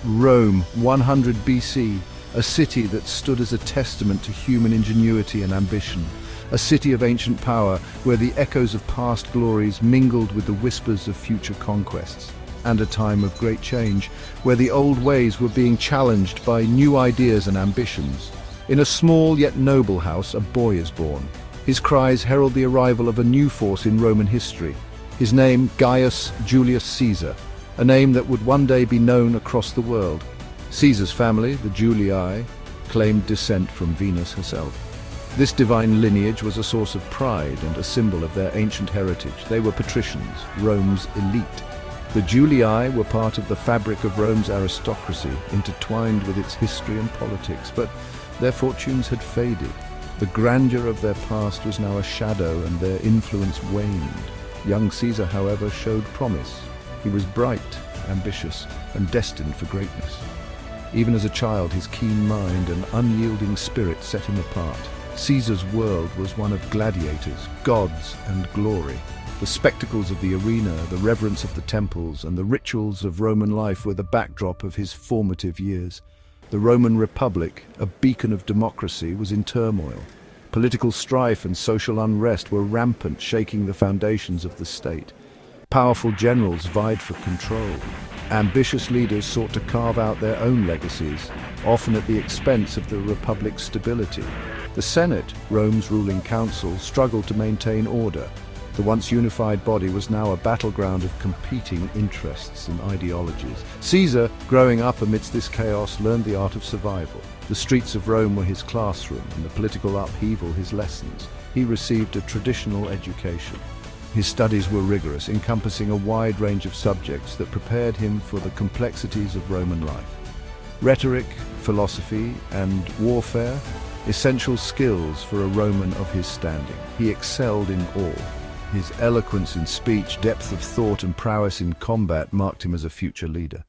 Rome, 100 BC, a city that stood as a testament to human ingenuity and ambition. A city of ancient power where the echoes of past glories mingled with the whispers of future conquests. And a time of great change, where the old ways were being challenged by new ideas and ambitions. In a small yet noble house, a boy is born. His cries herald the arrival of a new force in Roman history. His name, Gaius Julius Caesar, a name that would one day be known across the world. Caesar's family, the Julii, claimed descent from Venus herself. This divine lineage was a source of pride and a symbol of their ancient heritage. They were patricians, Rome's elite. The Julii were part of the fabric of Rome's aristocracy, intertwined with its history and politics, but their fortunes had faded. The grandeur of their past was now a shadow, and their influence waned. Young Caesar, however, showed promise. He was bright, ambitious, and destined for greatness. Even as a child, his keen mind and unyielding spirit set him apart. Caesar's world was one of gladiators, gods, and glory. The spectacles of the arena, the reverence of the temples, and the rituals of Roman life were the backdrop of his formative years. The Roman Republic, a beacon of democracy, was in turmoil. Political strife and social unrest were rampant, shaking the foundations of the state. Powerful generals vied for control. Ambitious leaders sought to carve out their own legacies, often at the expense of the Republic's stability. The Senate, Rome's ruling council, struggled to maintain order. The once unified body was now a battleground of competing interests and ideologies. Caesar, growing up amidst this chaos, learned the art of survival. The streets of Rome were his classroom, and the political upheaval his lessons. He received a traditional education. His studies were rigorous, encompassing a wide range of subjects that prepared him for the complexities of Roman life. Rhetoric, philosophy, and warfare, essential skills for a Roman of his standing. He excelled in all. His eloquence in speech, depth of thought, and prowess in combat marked him as a future leader.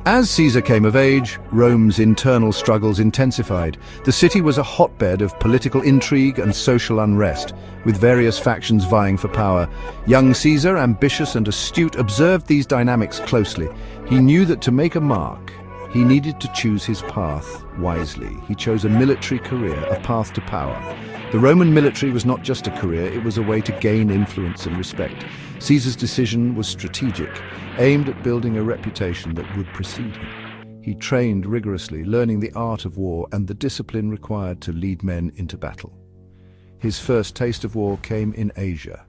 As Caesar came of age, Rome's internal struggles intensified. The city was a hotbed of political intrigue and social unrest, with various factions vying for power. Young Caesar, ambitious and astute, observed these dynamics closely. He knew that to make a mark, he needed to choose his path wisely. He chose a military career, a path to power. The Roman military was not just a career, it was a way to gain influence and respect. Caesar's decision was strategic, aimed at building a reputation that would precede him. He trained rigorously, learning the art of war and the discipline required to lead men into battle. His first taste of war came in Asia.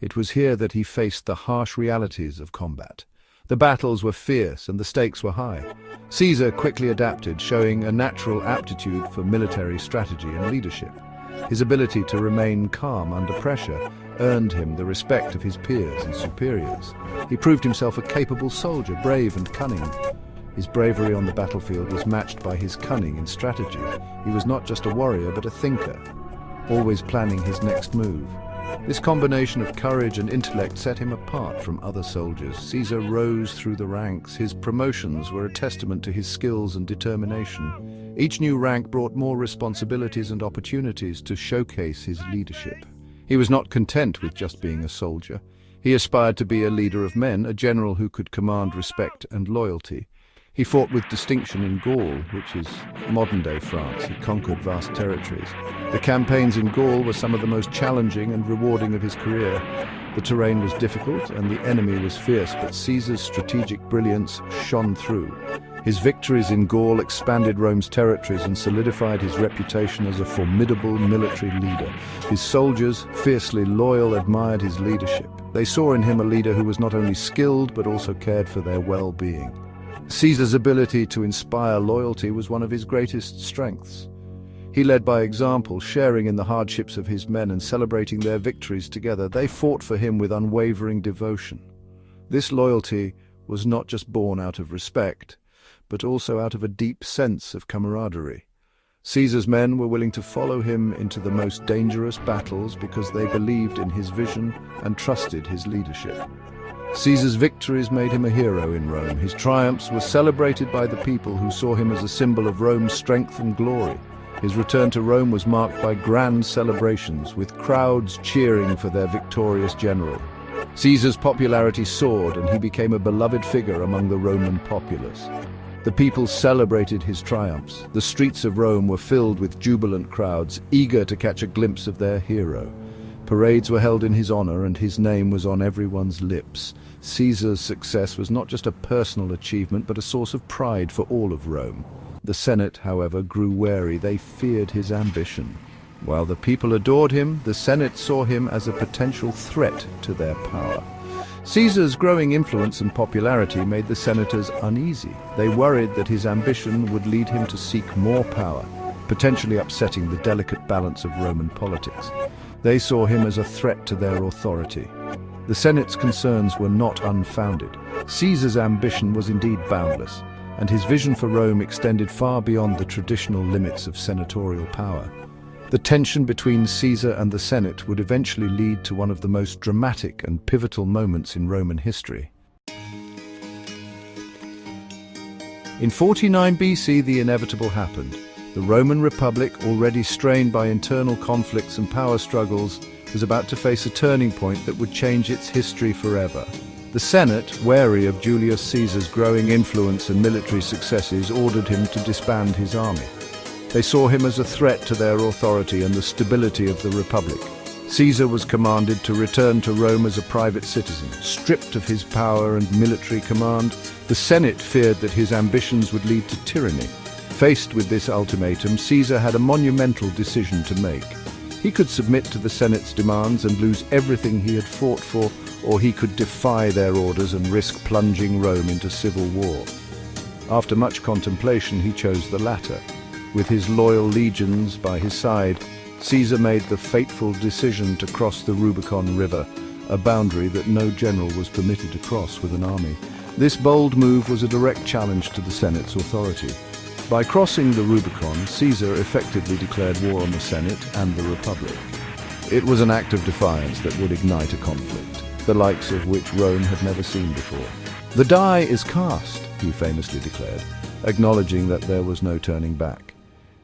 It was here that he faced the harsh realities of combat. The battles were fierce and the stakes were high. Caesar quickly adapted, showing a natural aptitude for military strategy and leadership. His ability to remain calm under pressure earned him the respect of his peers and superiors. He proved himself a capable soldier, brave and cunning. His bravery on the battlefield was matched by his cunning in strategy. He was not just a warrior, but a thinker, always planning his next move. This combination of courage and intellect set him apart from other soldiers. Caesar rose through the ranks. His promotions were a testament to his skills and determination. Each new rank brought more responsibilities and opportunities to showcase his leadership. He was not content with just being a soldier. He aspired to be a leader of men, a general who could command respect and loyalty. He fought with distinction in Gaul, which is modern-day France. He conquered vast territories. The campaigns in Gaul were some of the most challenging and rewarding of his career. The terrain was difficult and the enemy was fierce, but Caesar's strategic brilliance shone through. His victories in Gaul expanded Rome's territories and solidified his reputation as a formidable military leader. His soldiers, fiercely loyal, admired his leadership. They saw in him a leader who was not only skilled but also cared for their well-being. Caesar's ability to inspire loyalty was one of his greatest strengths. He led by example, sharing in the hardships of his men and celebrating their victories together. They fought for him with unwavering devotion. This loyalty was not just born out of respect, but also out of a deep sense of camaraderie. Caesar's men were willing to follow him into the most dangerous battles because they believed in his vision and trusted his leadership. Caesar's victories made him a hero in Rome. His triumphs were celebrated by the people who saw him as a symbol of Rome's strength and glory. His return to Rome was marked by grand celebrations, with crowds cheering for their victorious general. Caesar's popularity soared and he became a beloved figure among the Roman populace. The people celebrated his triumphs. The streets of Rome were filled with jubilant crowds, eager to catch a glimpse of their hero. Parades were held in his honor and his name was on everyone's lips. Caesar's success was not just a personal achievement, but a source of pride for all of Rome. The Senate, however, grew wary. They feared his ambition. While the people adored him, the Senate saw him as a potential threat to their power. Caesar's growing influence and popularity made the senators uneasy. They worried that his ambition would lead him to seek more power, potentially upsetting the delicate balance of Roman politics. They saw him as a threat to their authority. The Senate's concerns were not unfounded. Caesar's ambition was indeed boundless, and his vision for Rome extended far beyond the traditional limits of senatorial power. The tension between Caesar and the Senate would eventually lead to one of the most dramatic and pivotal moments in Roman history. In 49 BC, the inevitable happened. The Roman Republic, already strained by internal conflicts and power struggles, was about to face a turning point that would change its history forever. The Senate, wary of Julius Caesar's growing influence and military successes, ordered him to disband his army. They saw him as a threat to their authority and the stability of the Republic. Caesar was commanded to return to Rome as a private citizen. Stripped of his power and military command, the Senate feared that his ambitions would lead to tyranny. Faced with this ultimatum, Caesar had a monumental decision to make. He could submit to the Senate's demands and lose everything he had fought for, or he could defy their orders and risk plunging Rome into civil war. After much contemplation, he chose the latter. With his loyal legions by his side, Caesar made the fateful decision to cross the Rubicon River, a boundary that no general was permitted to cross with an army. This bold move was a direct challenge to the Senate's authority. By crossing the Rubicon, Caesar effectively declared war on the Senate and the Republic. It was an act of defiance that would ignite a conflict, the likes of which Rome had never seen before. "The die is cast," he famously declared, acknowledging that there was no turning back.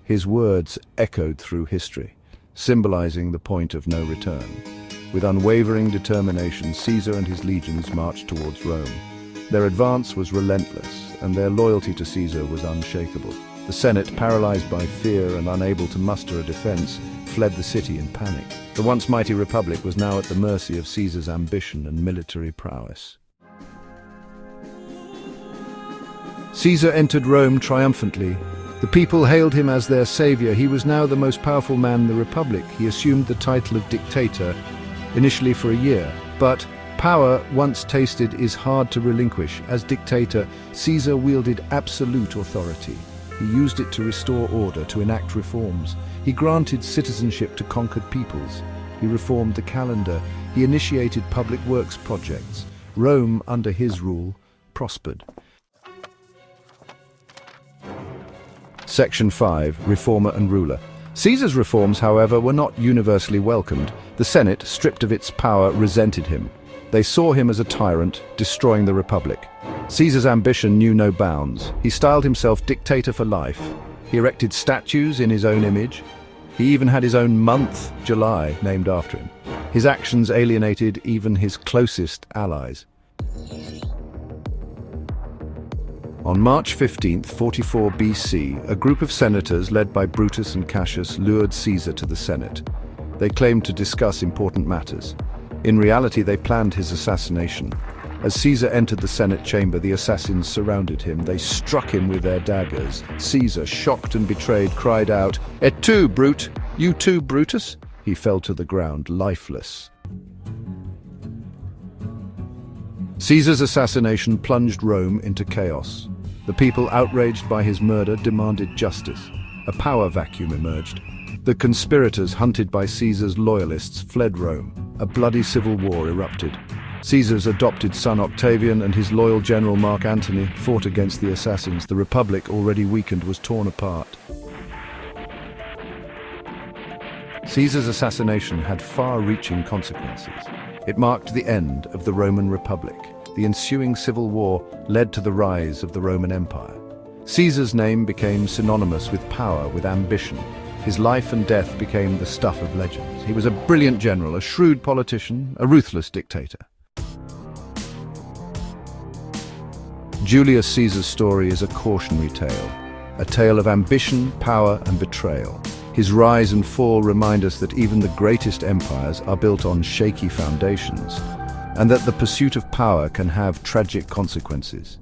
His words echoed through history, symbolizing the point of no return. With unwavering determination, Caesar and his legions marched towards Rome. Their advance was relentless, and their loyalty to Caesar was unshakable. The Senate, paralyzed by fear and unable to muster a defense, fled the city in panic. The once mighty Republic was now at the mercy of Caesar's ambition and military prowess. Caesar entered Rome triumphantly. The people hailed him as their savior. He was now the most powerful man in the Republic. He assumed the title of dictator, initially for a year. But power, once tasted, is hard to relinquish. As dictator, Caesar wielded absolute authority. He used it to restore order, to enact reforms. He granted citizenship to conquered peoples. He reformed the calendar. He initiated public works projects. Rome, under his rule, prospered. Section 5. Reformer and Ruler. Caesar's reforms, however, were not universally welcomed. The Senate, stripped of its power, resented him. They saw him as a tyrant, destroying the Republic. Caesar's ambition knew no bounds. He styled himself dictator for life. He erected statues in his own image. He even had his own month, July, named after him. His actions alienated even his closest allies. On March 15, 44 BC, a group of senators led by Brutus and Cassius lured Caesar to the Senate. They claimed to discuss important matters. In reality, they planned his assassination. As Caesar entered the Senate chamber, the assassins surrounded him. They struck him with their daggers. Caesar, shocked and betrayed, cried out, "Et tu, Brute? You too, Brutus?" He fell to the ground, lifeless. Caesar's assassination plunged Rome into chaos. The people, outraged by his murder, demanded justice. A power vacuum emerged. The conspirators, hunted by Caesar's loyalists, fled Rome. A bloody civil war erupted. Caesar's adopted son Octavian and his loyal general Mark Antony fought against the assassins. The Republic, already weakened, was torn apart. Caesar's assassination had far-reaching consequences. It marked the end of the Roman Republic. The ensuing civil war led to the rise of the Roman Empire. Caesar's name became synonymous with power, with ambition. His life and death became the stuff of legends. He was a brilliant general, a shrewd politician, a ruthless dictator. Julius Caesar's story is a cautionary tale, a tale of ambition, power, and betrayal. His rise and fall remind us that even the greatest empires are built on shaky foundations, and that the pursuit of power can have tragic consequences.